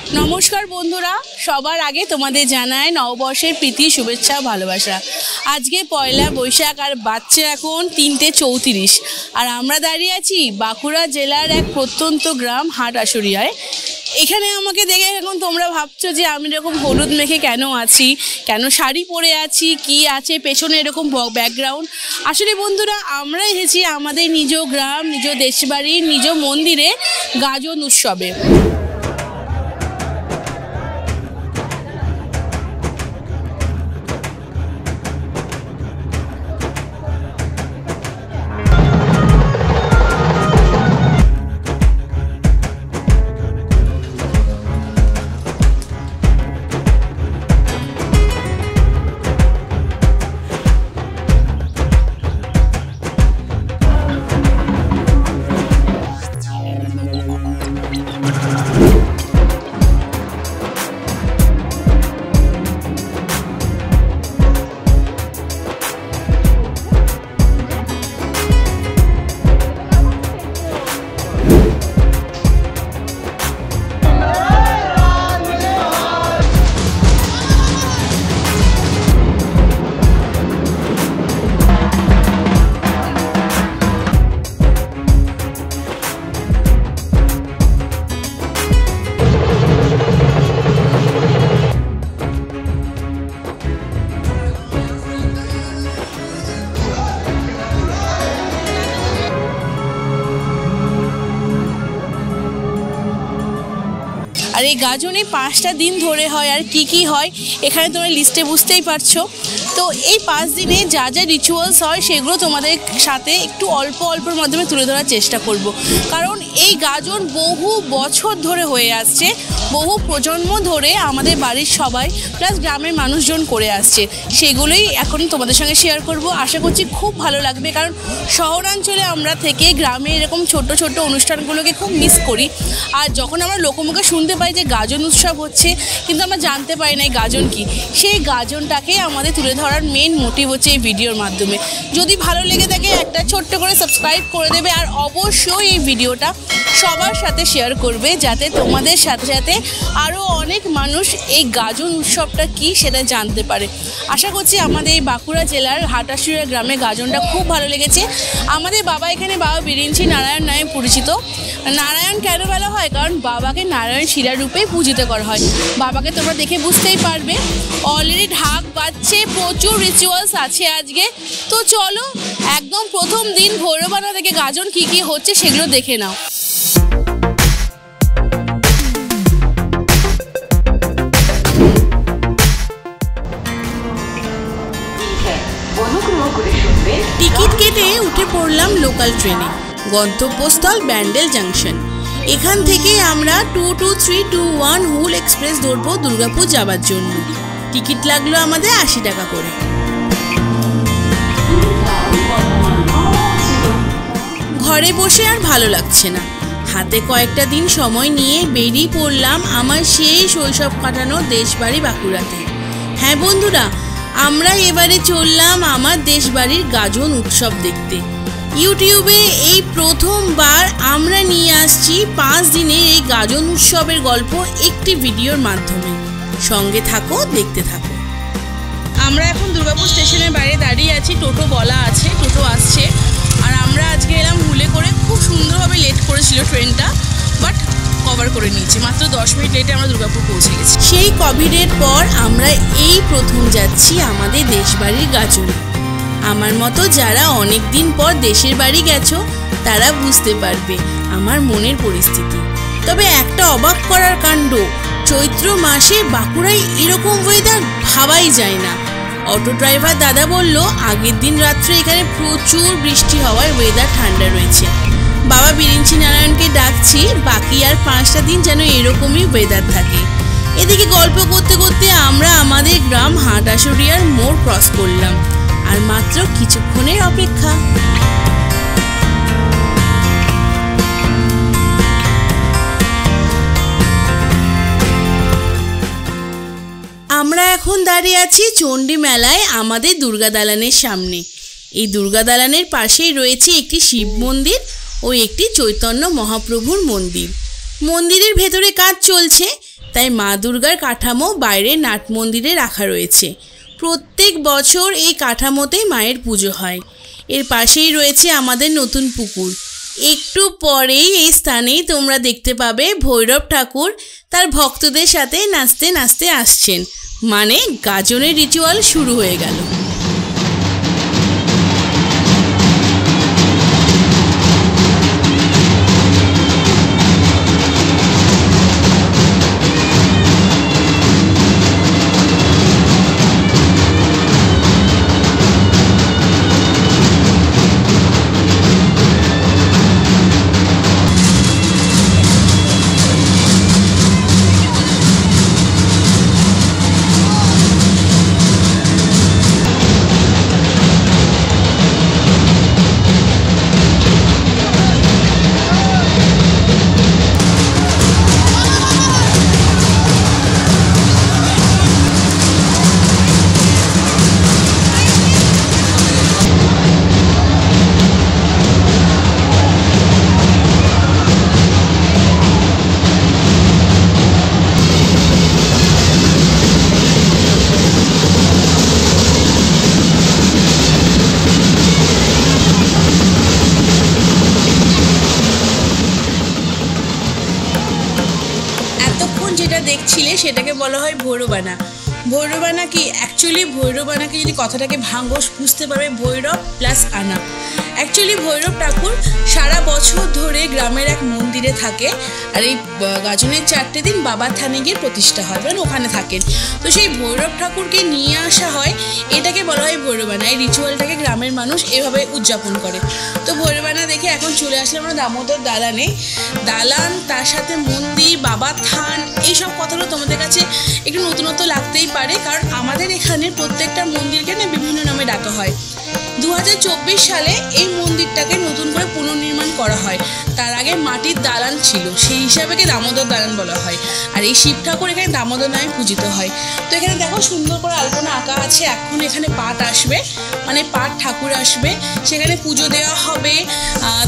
नमस्कार बंधुरा सबार आगे तुम्हारे जानाई नवबर्षेर प्रीति शुभेच्छा भालोबासा। आज के पयला बैशाख और बाच्चे एखन 3:34 और आमरा दाड़िये आछि बाँकुड़ा जेलार एक प्रत्यন্ত ग्राम हाटआशुरियाय। এখানে আমাকে দেখে এখন তোমরা ভাবছো যে আমি এরকম হলুদ মেখে কেন আছি, কেন শাড়ি পরে আছি, কি আছে পেছনে এরকম ব্যাকগ্রাউন্ড। আসলে বন্ধুরা আমরা এসেছি আমাদের নিজ গ্রাম, নিজ দেশবাড়ি, নিজ মন্দিরে গাজন উৎসবে। और ये गाजने 5टा दिन धरे हय और की हय एखाने तोमरा लिस्टे बुझतेई पारछो। तो ये 5 दिने जा जा रिचुअल्स हय सेगुलो तोमादेर साथे एकटू अल्प अल्पर माध्यमे तुले धरार चेष्टा करब, कारण ये गाजन बहु बछर धरे हये आसछे, बहु प्रजन्म धरे आमादेर बाड़िर सबाई प्लस ग्रामेर मानुषजन करे आसछे, सेगुलोई एखन तोमादेर संगे शेयार करब। आशा करछि खूब भालो लागबे, कारण शहरांचले आमरा थेके ग्रामे एरकम छोटो छोटो अनुष्ठानगुलोके खूब मिस करी। और जखन आमरा लोकमुखे शुनते पाई যে গাজন উৎসব হচ্ছে কিন্তু আমরা জানতে পারি না গাজন কি, সেই গাজনটাকে আমাদের তুলে ধরার মেইন মোটিভ হচ্ছে এই ভিডিওর মাধ্যমে। যদি ভালো লেগে থাকে একটা ছোট্ট করে সাবস্ক্রাইব করে দেবে আর অবশ্যই এই ভিডিওটা সবার সাথে শেয়ার করবে, যাতে তোমাদের সাথে সাথে আরও অনেক মানুষ এই গাজন উৎসবটা কি সেটা জানতে পারে। আশা করছি আমাদের এই বাঁকুড়া জেলার হাটআশুরিয়া গ্রামে গাজনটা খুব ভালো লেগেছে। আমাদের বাবা এখানে বাবা বিরিঞ্চি নারায়ণ নামে পরিচিত। নারায়ণ কেন বলা হয়, কারণ বাবাকে নারায়ণ শিলা রূপে পূজিত করা হয়। বাবাকে তোমরা দেখে বুঝতেই পারবে। অলরেডি ঢাক বাজছে, প্রচুর রিচুয়ালস আছে আজকে। তো চলো একদম প্রথম দিন ভৈরবানা থেকে গাজন কি হচ্ছে সেগুলো দেখে নাও। টিকিট কেটে উঠে পড়লাম লোকাল ট্রেনে। গন্তব্যস্থল ব্যান্ডেল জাংশন। এখান থেকে আমরা 22321 হুল এক্সপ্রেস ধরবো দুর্গাপুর যাবার জন্য। টিকিট লাগলো আমাদের 80 টাকা করে। ঘরে বসে আর ভালো লাগছে না, হাতে কয়েকটা দিন সময় নিয়ে বেরিয়ে পড়লাম আমার সেই শৈশব কাটানো দেশবাড়ি বাঁকুড়াতে। হ্যাঁ বন্ধুরা, আমরা এবারে চললাম আমার দেশবাড়ির গাজন উৎসব দেখতে। ইউটিউবে এই প্রথমবার আমরা নিয়ে আসছি 5 দিনের এই গাজন উৎসবের গল্প একটি ভিডিওর মাধ্যমে। সঙ্গে থাকো, দেখতে থাকো। আমরা এখন দুর্গাপুর স্টেশনের বাইরে দাঁড়িয়ে আছি, টোটো বলা আছে, টোটো আসছে। আর আমরা আজকে এলাম হুলে করে, খুব সুন্দরভাবে লেট করেছিল ট্রেনটা, বাট কভার করে নিয়েছি। মাত্র 10 মিনিট লেটে আমরা দুর্গাপুর পৌঁছে গেছি। সেই কোভিডের পর আমরা এই প্রথম যাচ্ছি আমাদের দেশবাড়ির গাজনে। আমার মতো যারা অনেক দিন পর দেশের বাড়ি গেছো তারা বুঝতে পারবে আমার মনের পরিস্থিতি। তবে একটা অবাক করার কাণ্ড, চৈত্র মাসে বাঁকুড়ায় এরকম ওয়েদার ভাবাই যায় না। অটো ড্রাইভার দাদা বলল আগের দিন রাত্রে এখানে প্রচুর বৃষ্টি হওয়ায় ওয়েদার ঠান্ডা রয়েছে। বাবা বিরিঞ্চি নারায়ণকে ডাকছি, বাকি আর 5টা দিন যেন এরকমই ওয়েদার থাকে। এদিকে গল্প করতে করতে আমরা আমাদের গ্রাম হাটআশুরিয়ার মোড় ক্রস করলাম, আর মাত্র কিছুক্ষণের অপেক্ষা। আমরা এখন দাঁড়িয়ে আছি চণ্ডী মেলায় আমাদের দুর্গা দালানের সামনে। এই দুর্গা দালানের পাশেই রয়েছে একটি শিব মন্দির ও একটি চৈতন্য মহাপ্রভুর মন্দির। মন্দিরের ভেতরে কাজ চলছে, তাই মা দুর্গার কাঠামো বাইরে নাট মন্দিরে রাখা রয়েছে। প্রত্যেক বছর এই কাঠামোতেই মায়ের পুজো হয়। এর পাশেই রয়েছে আমাদের নতুন পুকুর। একটু পরেই এই স্থানেই তোমরা দেখতে পাবে ভৈরব ঠাকুর তার ভক্তদের সাথে নাচতে নাচতে আসছেন, মানে গাজনের রিচুয়াল শুরু হয়ে গেল। যেটা দেখছিলে সেটাকে বলা হয় ভৈরবানা। ভৈরবানা কি অ্যাকচুয়ালি ভৈরবানাকে যদি কথাটাকে ভাঙো বুঝতে পারবে ভৈরব প্লাস আনা। অ্যাকচুয়ালি ভৈরব ঠাকুর সারা বছর ধরে গ্রামের এক মন্দিরে থাকে, আর এই গাজনের 4টে দিন বাবার থানে গিয়ে প্রতিষ্ঠা হয়, মানে ওখানে থাকেন। তো সেই ভৈরব ঠাকুরকে নিয়ে আসা হয়, এটাকে বলা হয় ভৈরবানা। এই রিচুয়ালটাকে গ্রামের মানুষ এভাবে উদযাপন করে। তো ভৈরবানা দেখে এখন চলে আসলাম আমরা দামোদর দালানে। দালান, তার সাথে মন্দির, বাবার থান, এইসব কথাগুলো তোমাদের কাছে একটু নতুনত্ব লাগতেই পারে, কারণ আমাদের এখানে প্রত্যেকটা মন্দিরকে না বিভিন্ন নামে ডাকা হয়। 2024 সালে এই মন্দিরটাকে নতুন করে পুনর্নির্মাণ করা হয়। তার আগে মাটির দালান ছিল, সেই হিসাবে দামোদর দালান বলা হয়। আর এই শিব ঠাকুর এখানে দামোদর নামে পূজিত হয়। তো এখানে দেখো সুন্দর করে আলপনা আঁকা আছে। এখন এখানে পাঠ আসবে, মানে পাঠ ঠাকুর আসবে, সেখানে পুজো দেওয়া হবে,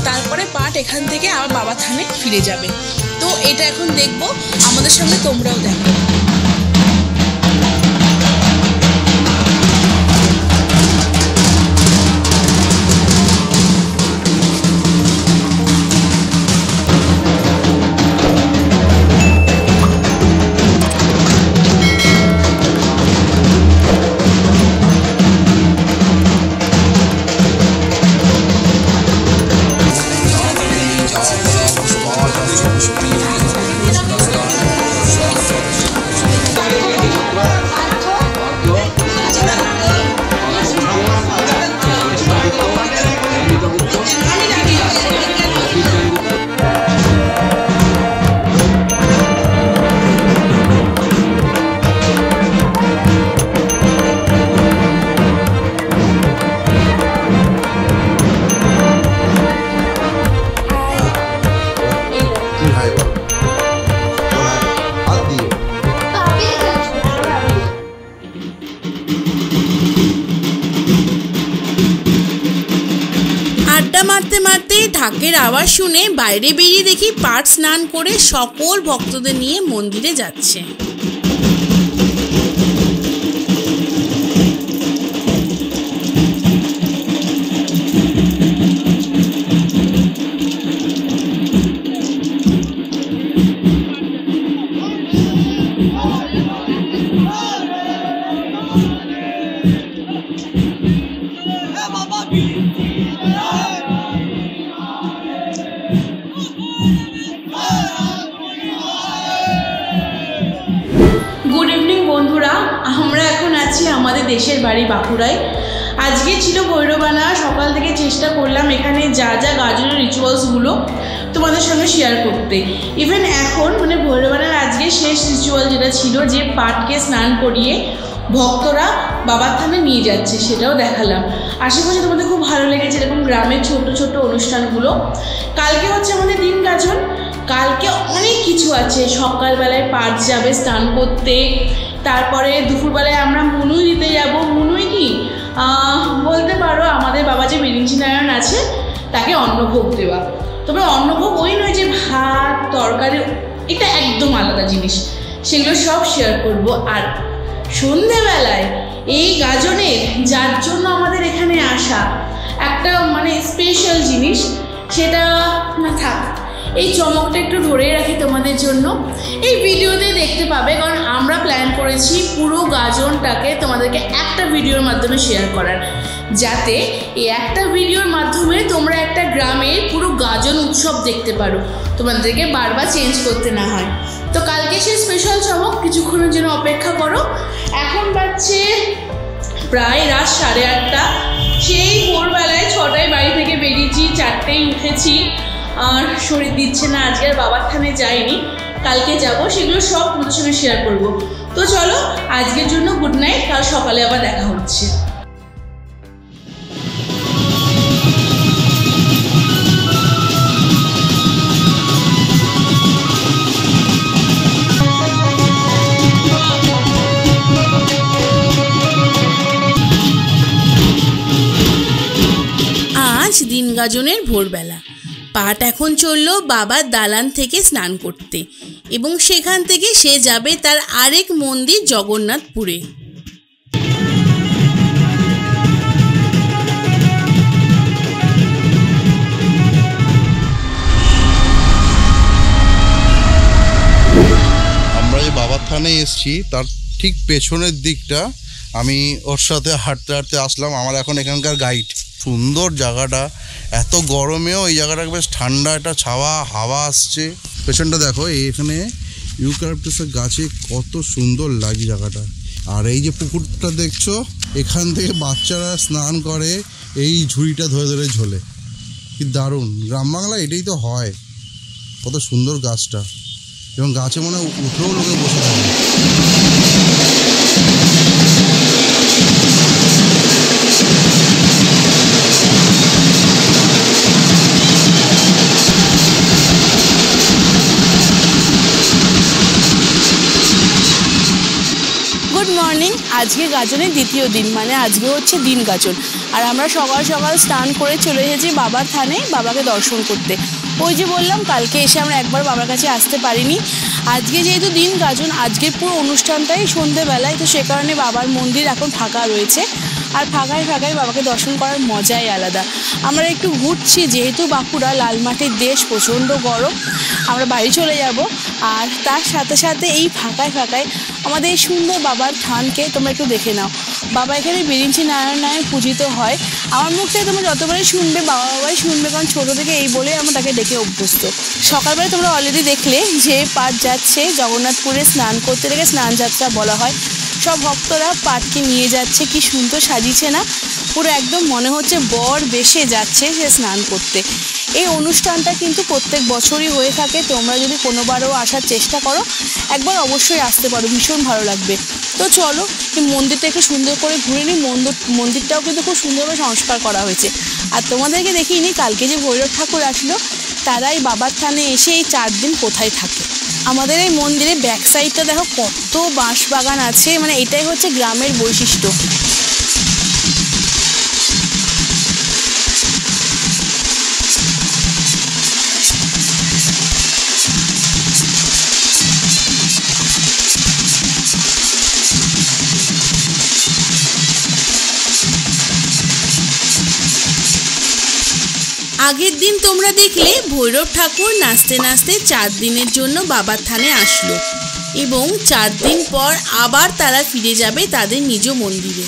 তারপরে পাঠ এখান থেকে আবার বাবা থানে ফিরে যাবে। তো এটা এখন দেখবো, আমাদের সঙ্গে তোমরাও দেখো। মারতে মারতে ঢাকের আওয়াজ শুনে বাইরে বেরিয়ে দেখি পাঠ স্নান করে সকল ভক্তদের নিয়ে মন্দিরে যাচ্ছে। আমরা এখন আছি আমাদের দেশের বাড়ি বাঁকুড়ায়। আজকে ছিল ভৈরবানা। সকাল থেকে চেষ্টা করলাম এখানে যা যা গাজনের রিচুয়ালসগুলো তোমাদের সঙ্গে শেয়ার করতে। ইভেন এখন মানে ভৈরবানার আজকে শেষ রিচুয়াল যেটা ছিল, যে পাঠকে স্নান করিয়ে ভক্তরা বাবার থানে নিয়ে যাচ্ছে, সেটাও দেখালাম। আশা করছি তোমাদের খুব ভালো লেগেছে এরকম গ্রামের ছোট ছোট অনুষ্ঠানগুলো। কালকে হচ্ছে আমাদের দিন গাজন। কালকে অনেক কিছু আছে। সকালবেলায় পাঠ যাবে স্নান করতে, তারপরে দুপুরবেলায় আমরা মুনুই দিতে যাব। মুনুই কি বলতে পারো আমাদের বাবা যে বিরিঞ্চি নারায়ণ আছে তাকে অন্নভোগ দেওয়া। তবে অন্নভোগ ওই নয় যে ভাত তরকারি, এটা একদম আলাদা জিনিস। সেগুলো সব শেয়ার করব। আর সন্ধেবেলায় এই গাজনের, যার জন্য আমাদের এখানে আসা, একটা মানে স্পেশাল জিনিস, সেটা না থাক, এই চমকটা একটু ধরেই রাখি তোমাদের জন্য। এই ভিডিওতে দেখতে পাবে, কারণ আমরা প্ল্যান করেছি পুরো গাজনটাকে তোমাদেরকে একটা ভিডিওর মাধ্যমে শেয়ার করার, যাতে এই একটা ভিডিওর মাধ্যমে তোমরা একটা গ্রামের পুরো গাজন উৎসব দেখতে পারো, তোমাদেরকে বারবার চেঞ্জ করতে না হয়। তো কালকে সেই স্পেশাল চমক, কিছুক্ষণের জন্য অপেক্ষা করো। এখন বাজছে প্রায় রাত 8:30। সেই ভোরবেলায় 6টায় বাড়ি থেকে বেরিয়েছি, 4টেই উঠেছি। আর শরীর দিচ্ছে না, আজকে আর বাবার থানে যাইনি, কালকে যাব, সেগুলো সব তোমাদের সঙ্গে শেয়ার করব। তো চলো, আজকের জন্য গুড নাইট, কাল সকালে আবার দেখা হচ্ছে। আজ দিন গাজনের ভোরবেলা পাট এখন চলল বাবার দালান থেকে স্নান করতে, এবং সেখান থেকে সে যাবে তার আরেক মন্দির জগন্নাথপুরে। আমরা যে বাবার থানে এসেছি তার ঠিক পেছনের দিকটা আমি ওর সাথে হাঁটতে হাঁটতে আসলাম। আমার এখন এখানকার গাইড। সুন্দর জায়গাটা, এত গরমেও এই জায়গাটা বেশ ঠান্ডা, একটা ছাওয়া হাওয়া আসছে। পেছনটা দেখো, এখানে ইউক্যালিপটাসের গাছে কত সুন্দর লাগে জায়গাটা। আর এই যে পুকুরটা দেখছো, এখান থেকে বাচ্চারা স্নান করে এই ঝুড়িটা ধরে ধরে ঝোলে। কি দারুণ, গ্রাম বাংলায় এটাই তো হয়। কত সুন্দর গাছটা, এবং গাছে মনে উঠেও লোকে বসে থাকে। Good morning. আজকে গাজনের দ্বিতীয় দিন, মানে আজকে হচ্ছে দিন গাজন। আর আমরা সকাল সকাল স্নান করে চলে এসেছি বাবার থানে বাবাকে দর্শন করতে। ওই যে বললাম, কালকে এসে আমরা একবার বাবার কাছে আসতে পারিনি। আজকে যেহেতু দিন গাজন, আজকের পুরো অনুষ্ঠানটাই সন্ধেবেলায়, তো সে কারণে বাবার মন্দির এখন ফাঁকা রয়েছে। আর ফাঁকায় ফাঁকায় বাবাকে দর্শন করার মজাই আলাদা। আমরা একটু ঘুরছি, যেহেতু বাঁকুড়া লাল মাটির দেশ, প্রচণ্ড গরম, আমরা বাড়ি চলে যাব। আর তার সাথে সাথে এই ফাঁকায় ফাঁকায় আমাদের এই সুন্দর বাবার থানকে তোমরা একটু দেখে নাও। বাবা এখানে বিরিঞ্চি নারায়ণ পূজিত হয়। আমার মুখ থেকে তোমরা যতবারই শুনবে বাবা বাবাই শুনবে, কারণ ছোটো থেকে এই বলে আমরা তাকে ডেকে অভ্যস্ত। সকালবেলায় তোমরা অলরেডি দেখলে যে পাট যাচ্ছে জগন্নাথপুরে স্নান করতে, থেকে স্নান যাত্রা বলা হয়। সব ভক্তরা পাটকে নিয়ে যাচ্ছে, কি সুন্দর সাজিয়েছে না, পুরো একদম মনে হচ্ছে বর বেশে যাচ্ছে সে স্নান করতে। এই অনুষ্ঠানটা কিন্তু প্রত্যেক বছরই হয়ে থাকে। তোমরা যদি কোনোবারও আসার চেষ্টা করো, একবার অবশ্যই আসতে পারো, ভীষণ ভালো লাগবে। তো চলো, এই মন্দিরটা একটু সুন্দর করে ঘুরে নিই। মন্দিরটাও কিন্তু খুব সুন্দরভাবে সংস্কার করা হয়েছে। আর তোমাদেরকে দেখিয়ে নিই, কালকে যে ভৈরব ঠাকুর আসলো, তারাই বাবার থানে এসে এই 4 দিন কোথায় থাকে। আমাদের এই মন্দিরের ব্যাক সাইডটা দেখো, কত বাঁশ বাগান আছে, মানে এটাই হচ্ছে গ্রামের বৈশিষ্ট্য। আগের দিন তোমরা দেখলে ভৈরব ঠাকুর নাচতে নাচতে 4 দিনের জন্য বাবার থানে আসলো, এবং 4 দিন পর আবার তারা ফিরে যাবে তাদের নিজ মন্দিরে।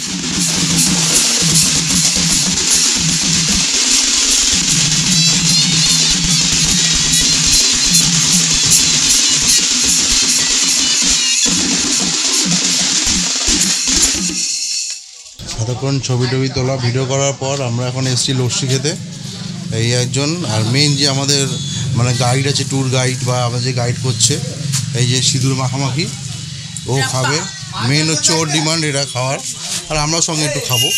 এতক্ষণ ছবি টবি তোলা ভিডিও করার পর আমরা এখন এসেছি লস্যি খেতে। এই একজন, আর মেন যে আমাদের মানে গাইড আছে, ট্যুর গাইড বা আমাদের যে গাইড করছে, এই যে সিঁদুর মাখামাখি, ও খাবে। মেন হচ্ছে ওর ডিমান্ড এটা খাওয়ার, আর আমরাও সঙ্গে একটু খাবো।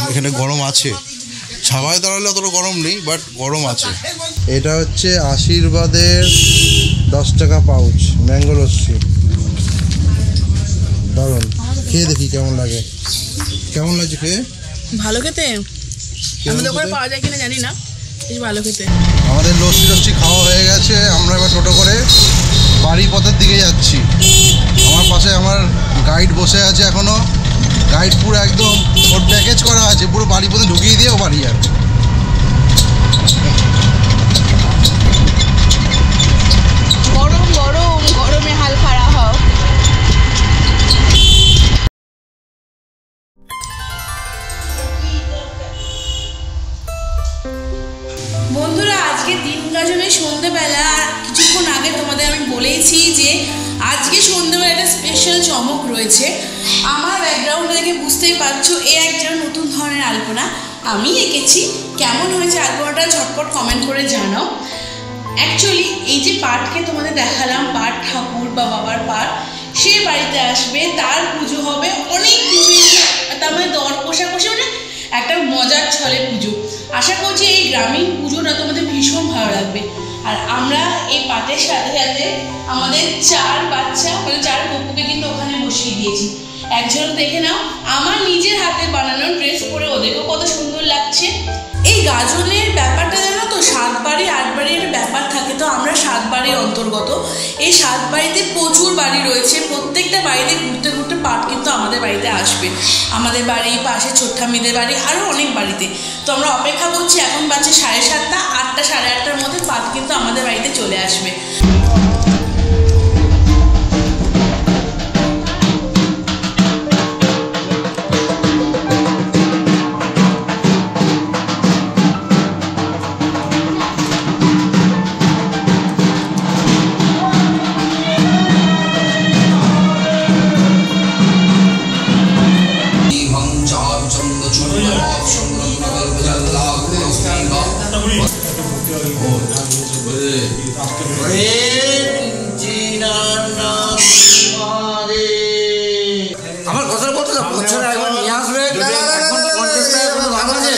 এখানে গরম আছে, ছাওয়ায় দাঁড়ালে অতটা গরম নেই, বাট গরম আছে। এটা হচ্ছে আশীর্বাদের 10 টাকা পাউচ ম্যাঙ্গো লস্যি, দারুণ। খেয়ে দেখি কেমন লাগে। কেমন লাগছে খেয়ে? ভালো খেতে, আমাদের ওখানে পাওয়া যায় কিনা জানি না, বেশ ভালো খেতে। আমাদের লস্যি খাওয়া হয়ে গেছে, আমরা এবার টোটো করে বাড়ি পথের দিকে যাচ্ছি। আমার গাইড বসে আছে এখনো। গাইড পুরো একদম ওর প্যাকেজ করা আছে, পুরো বাড়ি পর্যন্ত ঢুকিয়ে দিয়ে ও বাড়ি যাবে। গরম গরম গরমে হাল খাড়া হও। বন্ধুরা, আজকে দিন গাজনে সন্ধ্যেবেলা, কিছুক্ষণ আগে তোমাদের আমি বলেইছি যে আজকে সন্ধ্যেবেলা একটা স্পেশাল চমক রয়েছে। আমার ব্যাকগ্রাউন্ডে দেখে বুঝতেই পারছো, একটা নতুন ধরনের আলপনা আমি এঁকেছি। কেমন হয়েছে আলপনাটা ঝটপট কমেন্ট করে জানাও। অ্যাকচুয়ালি এই যে পাটকে তোমাদের দেখালাম, পাট ঠাকুর বা বাবার পাট, সে বাড়িতে আসবে, তার পুজো হবে, অনেক কিছু, তার মধ্যে দর কষাকষি, মানে একটা মজার ছলে পুজো। আশা করছি এই গ্রামীণ পুজোটা তোমাদের ভীষণ ভালো লাগবে। আর আমরা এই পাটের সাথে সাথে আমাদের 4 বাচ্চা, মানে 4 গপুকে কিন্তু ওখানে বসিয়ে দিয়েছি। একজন দেখে নাও, আমার নিজের হাতে বানানো ড্রেস পরে ওদেরকেও কত সুন্দর লাগছে। এই গাজনের ব্যাপারটা জানো তো, 7 বাড়ি 8 বাড়ি একটা ব্যাপার থাকে। তো আমরা 7 বাড়ির অন্তর্গত। এই 7 বাড়িতে প্রচুর বাড়ি রয়েছে। প্রত্যেকটা বাড়িতে ঘুরতে ঘুরতে পাট কিন্তু আমাদের বাড়িতে আসবে। আমাদের বাড়ি, পাশে ছোট্টামিদের বাড়ি, আরও অনেক বাড়িতে। তো আমরা অপেক্ষা করছি। এখন বাজে 7:30, 8টা 8:30টার মধ্যে পাট কিন্তু আমাদের বাড়িতে চলে আসবে। আমার কথা বলতে না, বছরে একবার নিয়ে আসবে। এখন 50 টাকা করে দাম আছে।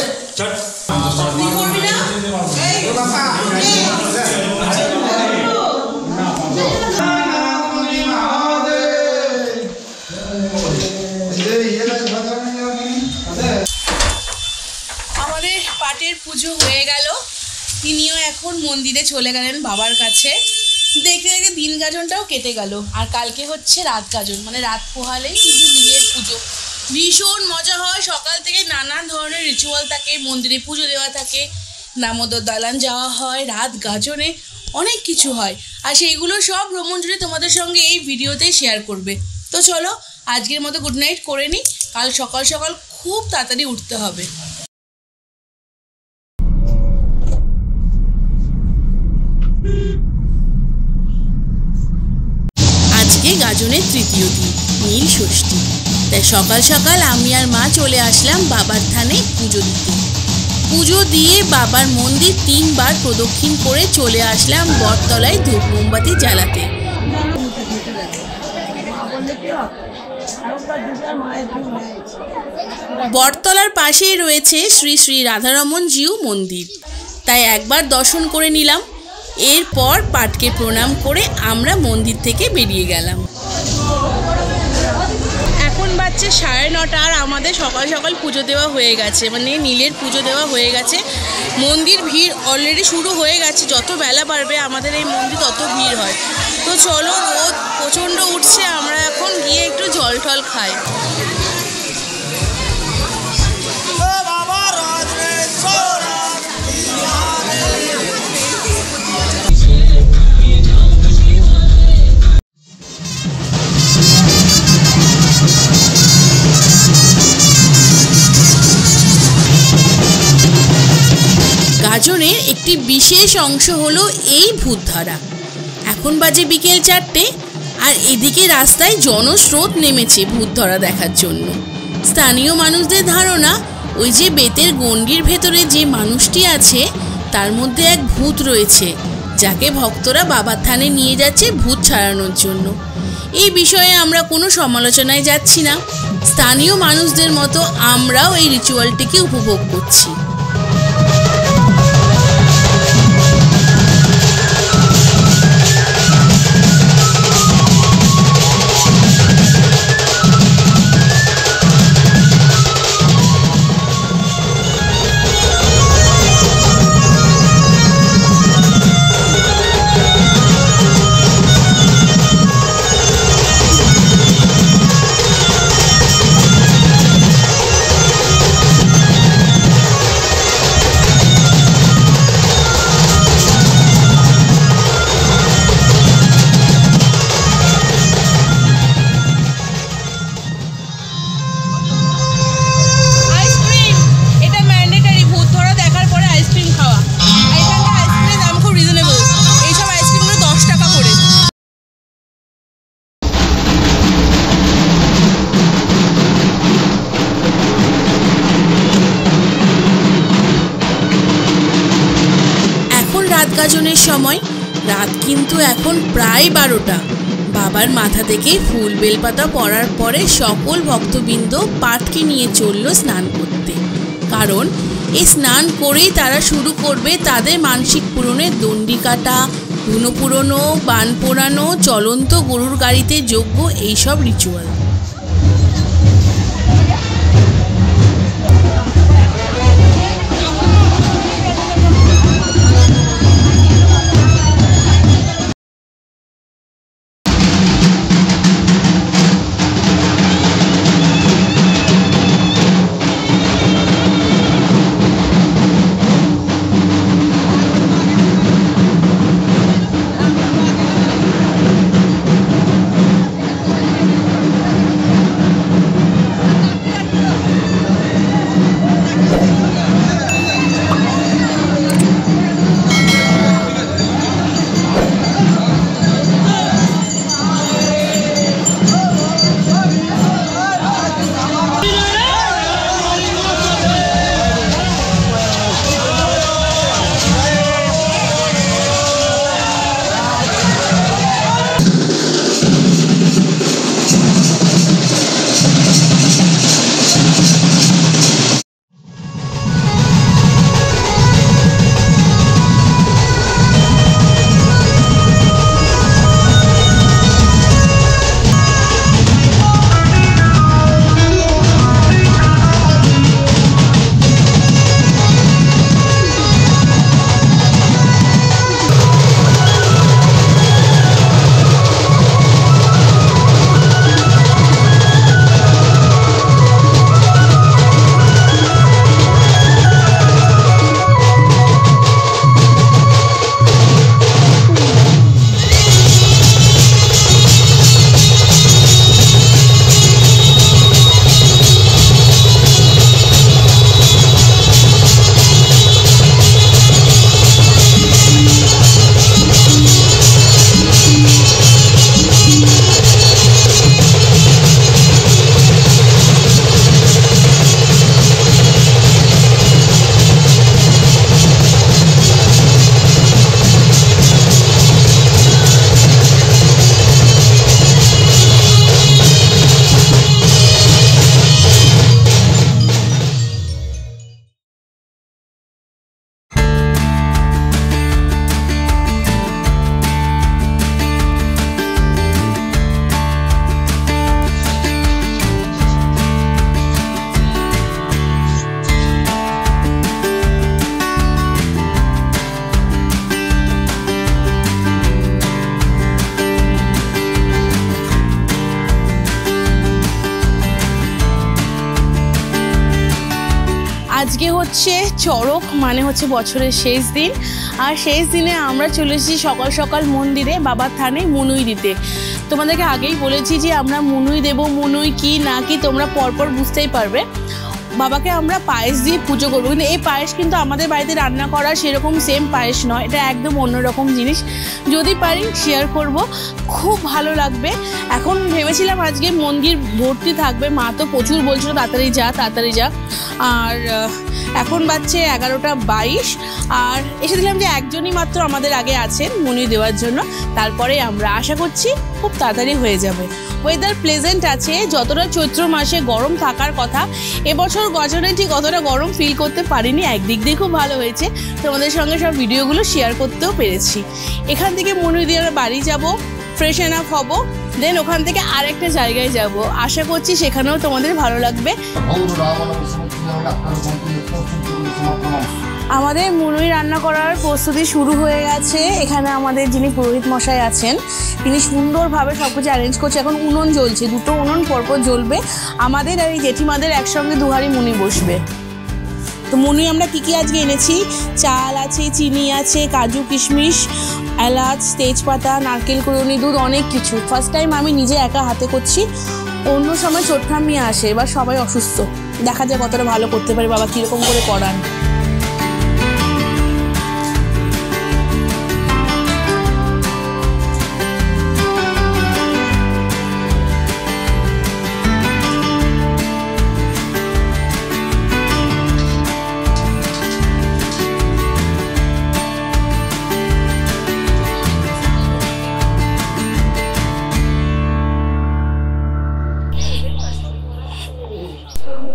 আমাদের পাটের পুজো হয়ে গেল। তিনিও এখন মন্দিরে চলে গেলেন বাবার কাছে। দেখতে দেখতে দিন গাজনটাও কেটে গেল। আর কালকে হচ্ছে রাত গাজন, মানে রাত পোহালেই কিন্তু নীলের পুজো। ভীষণ মজা হয়। সকাল থেকে নানান ধরনের রিচুয়াল থাকে, মন্দিরে পুজো দেওয়া থাকে, দামোদর দালান যাওয়া হয়, রাত গাজনে অনেক কিছু হয়। আর সেইগুলো সব ভ্রমণ জুড়ে তোমাদের সঙ্গে এই ভিডিওতেই শেয়ার করবে। তো চলো আজকের মতো গুড নাইট করে নিই। কাল সকাল সকাল খুব তাড়াতাড়ি উঠতে হবে। আজকে গাজনের 3য় দিন, নীল ষষ্ঠী। তাই সকাল সকাল আমি আর মা চলে আসলাম বাবার থানে পুজো দিতে। পুজো দিয়ে বাবার মন্দির 3 বার প্রদক্ষিণ করে চলে আসলাম বটতলায় ধূপ মোমবাতি জ্বালাতে। বটতলার পাশেই রয়েছে শ্রী শ্রী রাধারমন জিউ মন্দির, তাই একবার দর্শন করে নিলাম। এরপর পাটকে প্রণাম করে আমরা মন্দির থেকে বেরিয়ে গেলাম। এখন বাজছে 9:30, আর আমাদের সকাল সকাল পুজো দেওয়া হয়ে গেছে, মানে নীলের পুজো দেওয়া হয়ে গেছে। মন্দির ভিড় অলরেডি শুরু হয়ে গেছে। যত বেলা বাড়বে আমাদের এই মন্দির তত ভিড় হয়। তো চলো, রোদ প্রচণ্ড উঠছে, আমরা এখন গিয়ে একটু জল টল খাই। গাজনের একটি বিশেষ অংশ হলো এই ভূতধারা। এখন বাজে বিকেল 4টে, আর এদিকে রাস্তায় জনস্রোত নেমেছে ভূতধারা দেখার জন্য। স্থানীয় মানুষদের ধারণা, ওই যে বেতের গণ্ডির ভেতরে যে মানুষটি আছে তার মধ্যে এক ভূত রয়েছে, যাকে ভক্তরা বাবার থানে নিয়ে যাচ্ছে ভূত ছাড়ানোর জন্য। এই বিষয়ে আমরা কোনো সমালোচনায় যাচ্ছি না। স্থানীয় মানুষদের মতো আমরাও এই রিচুয়ালটিকে উপভোগ করছি। গাজনের সময়। রাত কিন্তু এখন প্রায় 12টা। বাবার মাথা থেকে ফুল বেলপাতা পড়ার পরে সকল ভক্তবৃন্দ পাটকে নিয়ে চলল স্নান করতে, কারণ এই স্নান করেই তারা শুরু করবে তাদের মানসিক পূরণের দণ্ডি কাটা, ধুনো পুরোনো, বান পোড়ানো, চলন্ত গরুর গাড়িতে যজ্ঞ, এইসব রিচুয়াল। আজকে হচ্ছে চড়ক, মানে হচ্ছে বছরের শেষ দিন। আর শেষ দিনে আমরা চলে এসেছি সকাল সকাল মন্দিরে বাবার থানে মুনুই দিতে। তোমাদেরকে আগেই বলেছি যে আমরা মুনুই দেব, মুনুই কি না কি তোমরা পরপর বুঝতেই পারবে। বাবাকে আমরা পায়েস দিয়ে পুজো করবো, কিন্তু এই পায়েস কিন্তু আমাদের বাড়িতে রান্না করা সেরকম সেম পায়েস নয়, এটা একদম অন্যরকম জিনিস। যদি পারি শেয়ার করব, খুব ভালো লাগবে। এখন ভেবেছিলাম আজকে মন্দির ভর্তি থাকবে, মা তো প্রচুর বলছিল তাড়াতাড়ি যা তাড়াতাড়ি যা। আর এখন বাজছে 11:22, আর এসে দিলাম যে একজনই মাত্র আমাদের আগে আছেন মুনি দেওয়ার জন্য। তারপরে আমরা আশা করছি খুব তাড়াতাড়ি হয়ে যাবে। ওয়েদার প্লেজেন্ট আছে, যতটা চৈত্র মাসে গরম থাকার কথা এবছর গজনে ঠিক অতটা গরম ফিল করতে পারিনি। একদিক দিয়ে খুব ভালো হয়েছে, তোমাদের সঙ্গে সব ভিডিওগুলো শেয়ার করতেও পেরেছি। এখান থেকে মুনি দেওয়ার বাড়ি যাব, ফ্রেশ এনাফ হব, দেন ওখান থেকে আরেকটা জায়গায় যাব। আশা করছি সেখানেও তোমাদের ভালো লাগবে। আমাদের মুনুই রান্না করার প্রস্তুতি শুরু হয়ে গেছে। এখানে আমাদের যিনি পুরোহিত মশাই আছেন তিনি সুন্দরভাবে সব কিছু অ্যারেঞ্জ করছে। এখন উনুন জ্বলছে, দুটো উনুন পরপর জ্বলবে। আমাদের আর এই জেঠিমাদের একসঙ্গে দুহারি মুনি বসবে। তো মুনি আমরা কী কী আজকে এনেছি, চাল আছে, চিনি আছে, কাজু কিশমিশ, এলাচ, তেজপাতা, নারকেল কুড়ুনি, দুধ, অনেক কিছু। ফার্স্ট টাইম আমি নিজে একা হাতে করছি। অন্য সময় ছোট ঠাম্মি আসে, এবার সবাই অসুস্থ, দেখা যায় কতটা ভালো করতে পারি, বাবা কীরকম করে করান।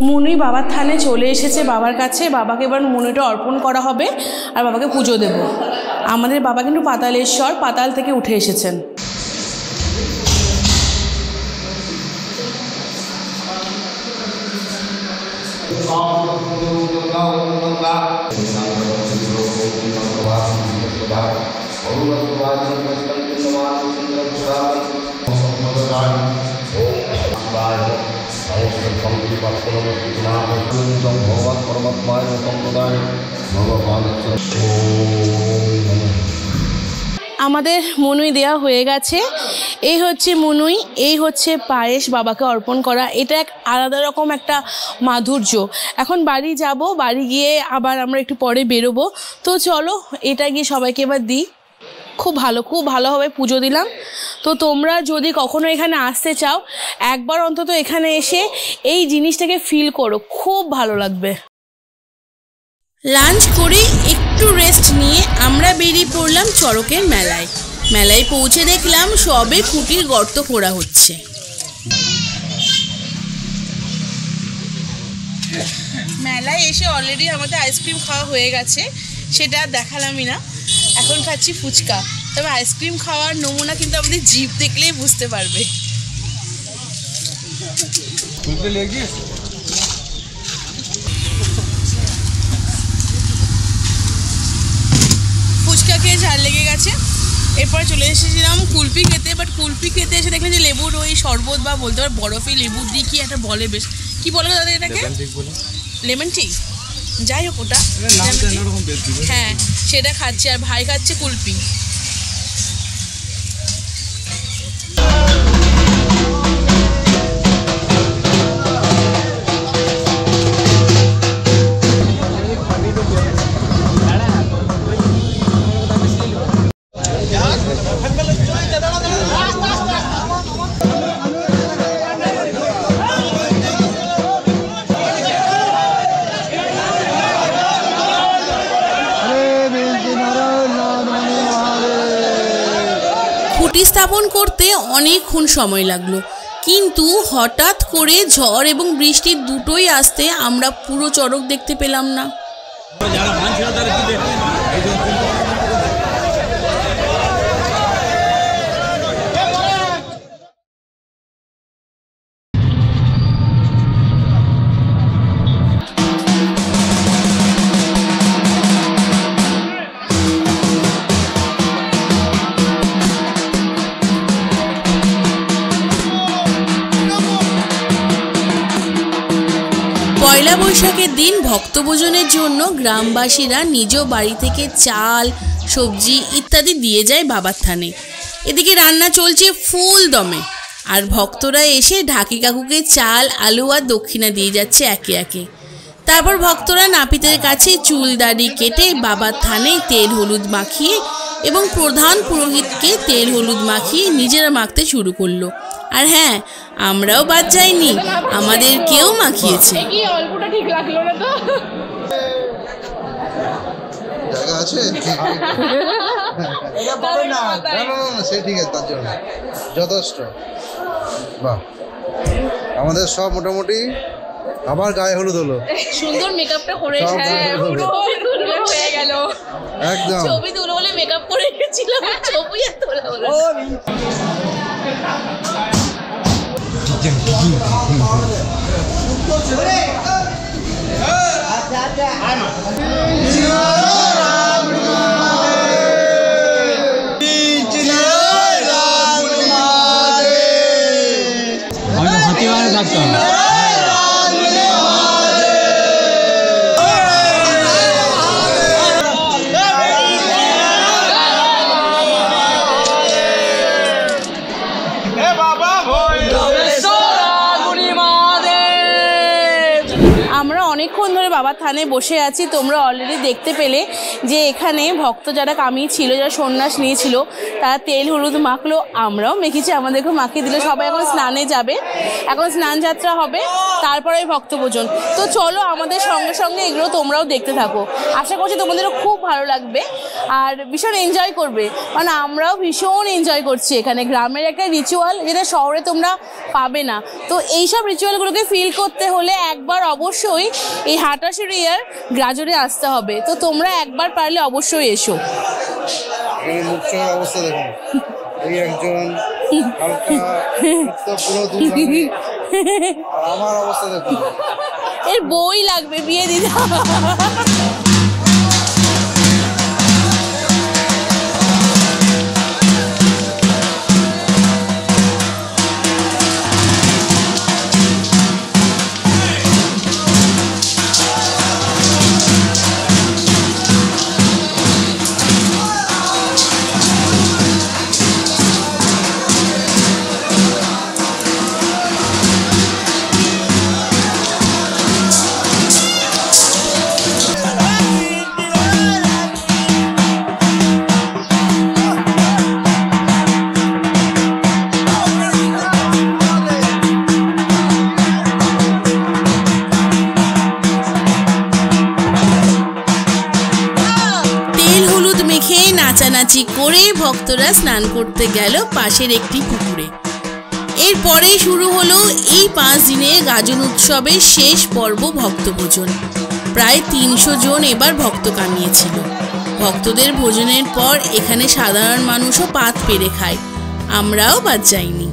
মুনুই বাবার থানে চলে এসেছে বাবার কাছে। বাবাকে এবার মুনুইটা অর্পণ করা হবে আর বাবাকে পুজো দেব। আমাদের বাবা কিন্তু পাতালেশ্বর, পাতাল থেকে উঠে এসেছেন। আমাদের মুনুই দেওয়া হয়ে গেছে। এই হচ্ছে মুনুই, এই হচ্ছে পায়েস বাবাকে অর্পণ করা। এটা এক আলাদা রকম একটা মাধুর্য। এখন বাড়ি যাব, বাড়ি গিয়ে আবার আমরা একটু পরে বেরোবো। তো চলো এটা গিয়ে সবাইকে এবার দিই। খুব ভালোভাবে পুজো দিলাম। তো তোমরা যদি কখনো এখানে আসতে চাও, একবার অন্তত এখানে এসে এই জিনিসটাকে ফিল করো, খুব ভালো লাগবে। লাঞ্চ করে একটু রেস্ট নিয়ে আমরা বেরিয়ে পড়লাম চড়কের মেলায়। মেলায় পৌঁছে দেখলাম সবে খুঁটির গর্ত খোঁড়া হচ্ছে। মেলায় এসে অলরেডি আমাদের আইসক্রিম খাওয়া হয়ে গেছে, সেটা দেখালামই না। এখন খাচ্ছি ফুচকা। তবে আইসক্রিম খাওয়ার নমুনা কিন্তু আমাদের জিভ দেখলেই বুঝতে পারবে। ফুচকা খেয়ে ঝাল লেগে গেছে। এরপর চলে এসেছিলাম কুলফি খেতে। বাট কুলফি খেতে এসে দেখলাম যে লেবুর ওই শরবত বা বলতে পারো বরফি লেবু দিয়ে কি একটা বলে, বেশ কি বলে দাদা এটাকে, লেমন টি, যাই হোক ওটা, হ্যাঁ সেটা খাচ্ছে। আর ভাই খাচ্ছে কুলফি। খুঁটি স্থাপন করতে অনেকক্ষণ সময় লাগলো, কিন্তু হঠাৎ করে ঝড় এবং বৃষ্টির দুটোই আসতে আমরা পুরো চড়ক দেখতে পেলাম না। পয়লা বৈশাখের দিন ভক্তভোজনের জন্য গ্রামবাসীরা নিজ বাড়ি থেকে চাল, সবজি ইত্যাদি দিয়ে যায় বাবার থানে। এদিকে রান্না চলছে ফুল দমে, আর ভক্তরা এসে ঢাকি কাকুকে চাল, আলু আর দক্ষিণা দিয়ে যাচ্ছে একে একে। তারপর ভক্তরা নাপিতের কাছে চুল দাড়ি কেটে বাবার থানে তেল হলুদ মাখিয়ে এবং প্রধান পুরোহিতকে তেল হলুদ মাখিয়ে নিজেরা মাখতে শুরু করলো। আর হ্যাঁ, আমরাও বাদ যাইনি, আমাদেরকেও মাখিয়েছে। অল্পটা ঠিক লাগলো না তো, জায়গা আছে সে ঠিক আছে, তার জন্য যথেষ্ট। বাহ, আমাদের সব মোটামুটি আবার গায়ে হলুদ হলো, সুন্দর মেকআপটা করে হয়ে গেল একদম। ছবি তুলো বলে মেকআপ করে গেছিলাম, ছবি আর তোলা হলো। আমরা অনেকক্ষণ ধরে বাবার থানে বসে আছি। তোমরা অলরেডি দেখতে পেলে যে এখানে ভক্ত যারা কামিয়ে ছিল, যারা সন্ন্যাস নিয়েছিল, তারা তেল হলুদ মাখলো, আমরাও মেখেছি, আমাদেরকেও মাখিয়ে দিল। সবাই এখন স্নানে যাবে, এখন স্নান যাত্রা হবে, তারপরে ভক্তভোজন। তো চলো আমাদের সঙ্গে সঙ্গে এগুলো তোমরাও দেখতে থাকো। আশা করছি তোমাদেরও খুব ভালো লাগবে আর ভীষণ এনজয় করবে, মানে আমরাও ভীষণ এনজয় করছি। এখানে গ্রামের একটা রিচুয়াল যেটা শহরে তোমরা পাবে না। তো এইসব রিচুয়ালগুলোকে ফিল করতে হলে একবার অবশ্যই এই হাটাশুড়িয়ার গাজরে আসতে হবে। তো তোমরা একবার পারলে অবশ্যই এসো। অবস্থা দেখুন, এই একজন আমার অবস্থা দেখুন, এর বই লাগবে বিয়ে দিতে। নাচানাচি করে ভক্তরা স্নান করতে গেল পাশের একটি পুকুরে। এরপরেই শুরু হলো এই 5 দিনের গাজন উৎসবের শেষ পর্ব, ভক্তভোজন। প্রায় 300 জন এবার ভক্ত কামিয়েছিল। ভক্তদের ভোজনের পর এখানে সাধারণ মানুষও পাত পেরে খায়, আমরাও বাদ যাইনি।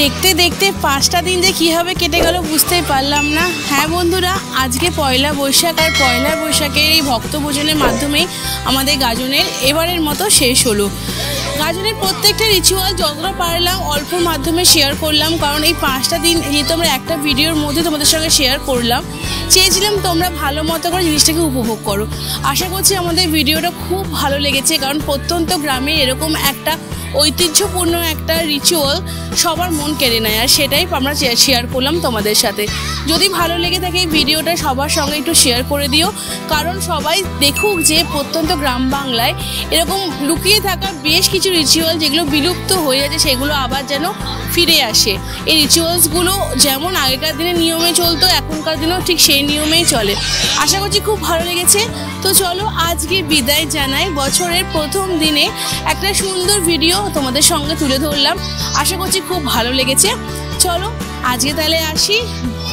দেখতে দেখতে 5টা দিন যে কীভাবে কেটে গেল বুঝতেই পারলাম না। হ্যাঁ বন্ধুরা, আজকে পয়লা বৈশাখ, আর পয়লা বৈশাখের এই ভক্তভোজনের মাধ্যমেই আমাদের গাজনের এবারের মতো শেষ হলো। গাজনের প্রত্যেকটা রিচুয়াল যতটা পারলাম অল্প মাধ্যমে শেয়ার করলাম, কারণ এই 5টা দিন যেহেতু আমরা একটা ভিডিওর মধ্যে তোমাদের সঙ্গে শেয়ার করলাম, চেয়েছিলাম তোমরা ভালো মতো করে জিনিসটাকে উপভোগ করো। আশা করছি আমাদের ভিডিওটা খুব ভালো লেগেছে, কারণ প্রত্যন্ত গ্রামে এরকম একটা ঐতিহ্যপূর্ণ একটা রিচুয়াল সবার মন কেড়ে নেয়, আর সেটাই আমরা শেয়ার করলাম তোমাদের সাথে। যদি ভালো লেগে থাকে এই ভিডিওটা সবার সঙ্গে একটু শেয়ার করে দিও, কারণ সবাই দেখুক যে প্রত্যন্ত গ্রাম বাংলায় এরকম লুকিয়ে থাকা বেশ কিছু রিচুয়াল যেগুলো বিলুপ্ত হয়ে যাচ্ছে সেগুলো আবার যেন ফিরে আসে। এই রিচুয়ালসগুলো যেমন আগেকার দিনে নিয়মে চলতো, এখনকার দিনেও ঠিক সেই নিয়মেই চলে। আশা করছি খুব ভালো লেগেছে। তো চলো আজকে বিদায় জানাই। বছরের প্রথম দিনে একটা সুন্দর ভিডিও তোমাদের সঙ্গে তুলে ধরলাম, আশা করছি খুব ভালো লেগেছে। চলো আজকে তাহলে আসি,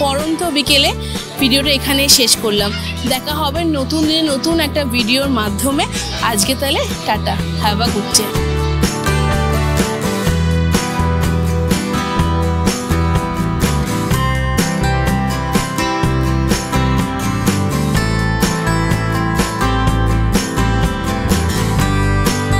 পরন্ত বিকেলে ভিডিওটা এখানে শেষ করলাম। দেখা হবে নতুন দিনে নতুন একটা ভিডিওর মাধ্যমে। আজকে তাহলে tata, have a good day.